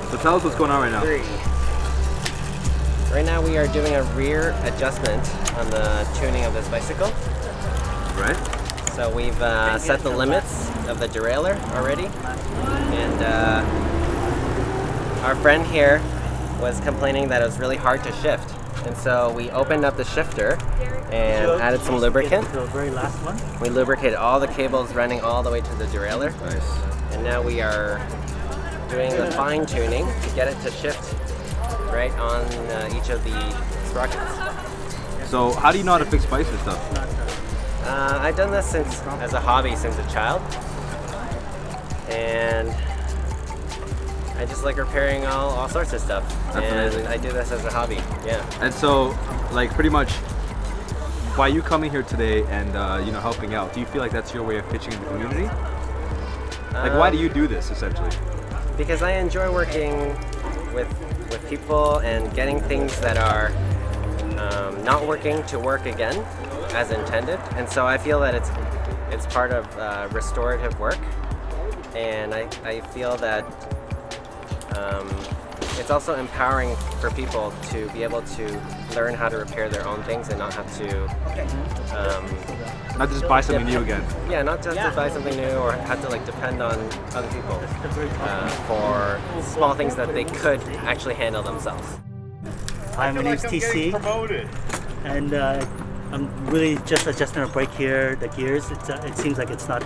So tell us what's going on right now. Right now we are doing a rear adjustment on the tuning of this bicycle. Right. So we've set the limits of the derailleur already, and our friend here was complaining that it was really hard to shift, and so we opened up the shifter and added some lubricant. The very last one. We lubricated all the cables running all the way to the derailleur. Nice. And now we are doing the fine tuning to get it to shift right on each of the sprockets. So how do you know how to fix bikes and stuff? I've done this as a hobby since a child, and I just like repairing all sorts of stuff. That's and amazing. I do this as a hobby. Yeah. And so, like, pretty much, by you coming here today and helping out, do you feel like that's your way of pitching in the community? Like, why do you do this essentially? Because I enjoy working with people and getting things that are not working to work again as intended, and so I feel that it's part of restorative work, and I feel that it's also empowering for people to be able to learn how to repair their own things and not have to Not just buy something new again. yeah, not just to buy something new or have to like depend on other people for small things that they could actually handle themselves. Hi, my name's TC, and I'm really just adjusting a brake here, the gears. It seems like it's not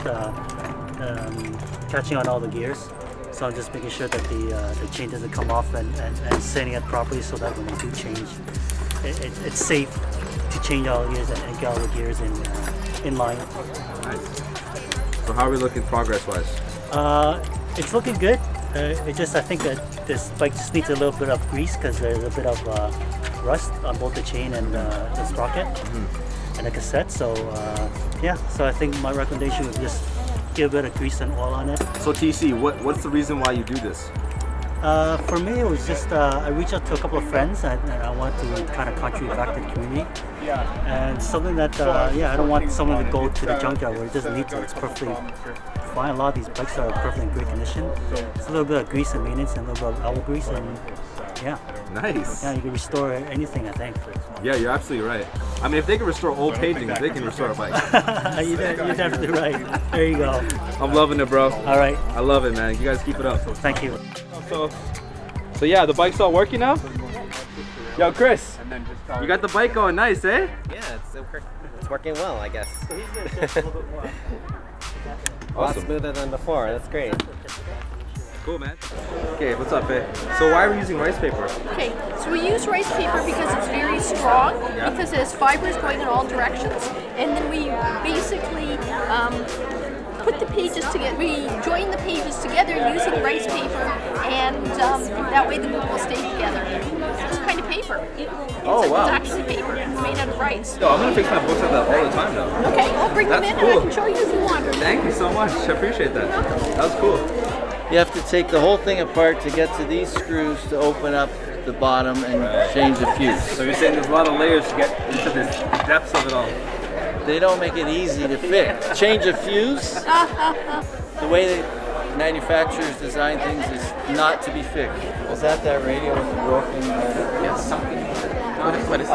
catching on all the gears, so I'm just making sure that the chain doesn't come off and setting it properly so that when you do change, it's safe to change all the gears and get all the gears in line. Nice. So how are we looking progress-wise? It's looking good. I think that this bike just needs a little bit of grease because there's a bit of rust on both the chain and the sprocket and the cassette. So so I think my recommendation would just give a bit of grease and oil on it. So TC, what's the reason why you do this? For me, it was just I reached out to a couple of friends and I want to kind of contribute back to the community. And something that I don't want someone to go to the junkyard where it doesn't need to. It's perfectly fine. A lot of these bikes are perfectly in great condition. It's a little bit of grease and maintenance and a little bit of elbow grease, and Nice. you can restore anything, I think. Yeah, you're absolutely right. I mean, if they can restore old paintings, they can restore a bike. You're definitely right. There you go. I'm loving it, bro. All right. I love it, man. You guys keep it up. Thank you. So yeah, the bike's all working now? Yo, Chris, you got the bike going nice, eh? Yeah, it's working well, I guess. A lot Awesome. smoother than before. That's great. Cool, man. Okay, what's up, eh? So why are we using rice paper? Okay, so we use rice paper because it's very strong, Yeah. because it has fibers going in all directions, and then we basically put the pages together, we join the pages together using rice paper, and that way the glue will stay together. It's kind of paper. Oh, wow. It's actually paper. It's made out of rice. Yo, I'm gonna fix my books like that all the time now. Okay, I'll bring them That's in and cool. I can show you if you want. Thank you so much. I appreciate that. That was cool. You have to take the whole thing apart to get to these screws to open up the bottom and change the fuse. So you're saying there's a lot of layers to get into the depths of it all. They don't make it easy to fix. Change a fuse, the way the manufacturers design things is not to be fixed. Was that radio with the broken? Yes. What is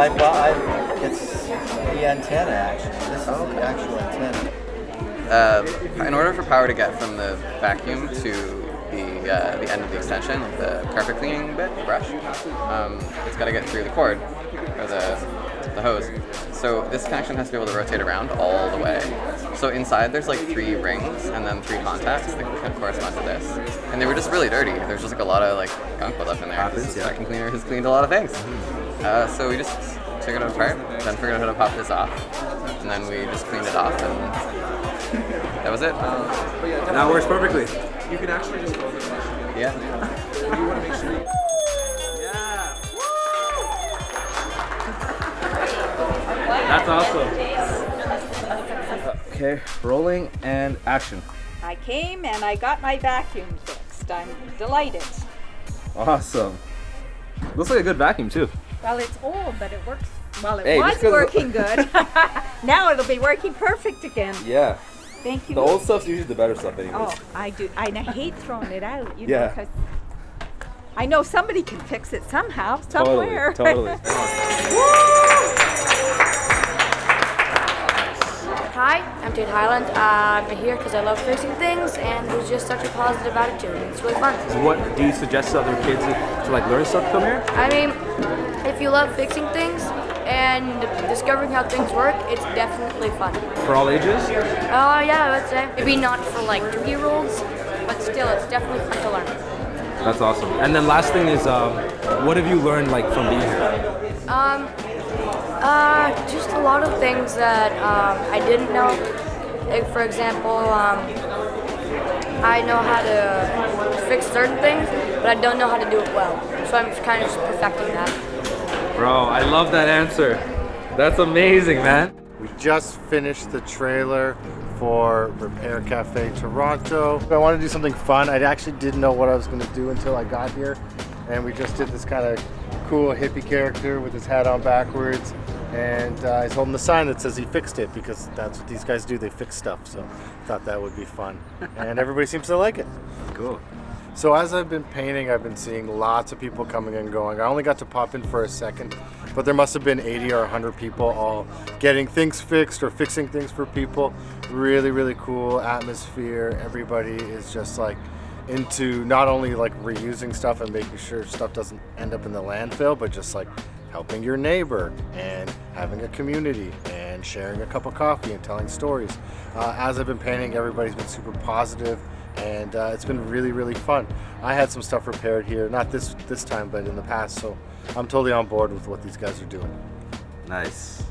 It's the antenna actually. This is the actual antenna. In order for power to get from the vacuum to the end of the extension, the carpet cleaning bit, the brush, it's got to get through the cord or the hose. So this connection has to be able to rotate around all the way. So inside there's like 3 rings and then 3 contacts that correspond to this. And they were just really dirty. There's just like a lot of like gunk built up in there. Happens, This yeah. vacuum cleaner has cleaned a lot of things. So we just took it apart, then figured out how to pop this off, and then we just cleaned it off, and that was it. That works perfectly. You can actually just throw the machine. Yeah. You want to make sure you... That's awesome. Okay, rolling and action. I came and I got my vacuum fixed. I'm delighted. Awesome. Looks like a good vacuum too. Well, it's old, but it works. Well, it Hey, was just 'cause- working good. Now it'll be working perfect again. Yeah. Thank you. The old stuff's usually the better stuff anyways. Oh, I do. And I hate throwing it out, you Yeah. know, because I know somebody can fix it somehow, somewhere. Totally. Hi, I'm Tate Highland. I'm here because I love fixing things, and there's just such a positive attitude. It's really fun. So what do you suggest to other kids to like learn stuff to come here? I mean, if you love fixing things and discovering how things work, it's definitely fun. For all ages? Yeah, I would say. Maybe not for like 2-year-olds, but still, it's definitely fun to learn. That's awesome. And then last thing is, what have you learned like from being here? Just a lot of things that I didn't know. Like, for example, I know how to fix certain things, but I don't know how to do it well. So I'm kind of just perfecting that. Bro, I love that answer. That's amazing, man. We just finished the trailer for Repair Cafe Toronto. I wanted to do something fun. I actually didn't know what I was going to do until I got here. And we just did this kind of cool hippie character with his hat on backwards. And he's holding the sign that says he fixed it, because that's what these guys do. They fix stuff. So I thought that would be fun. And everybody seems to like it. Cool. So as I've been painting, I've been seeing lots of people coming and going. I only got to pop in for a second, but there must have been 80 or 100 people all getting things fixed or fixing things for people. Really, really cool atmosphere. Everybody is just like into not only like reusing stuff and making sure stuff doesn't end up in the landfill, but just like helping your neighbor and having a community and sharing a cup of coffee and telling stories. As I've been painting, everybody's been super positive. And it's been really, really fun. I had some stuff repaired here, not this time, but in the past, so I'm totally on board with what these guys are doing. Nice.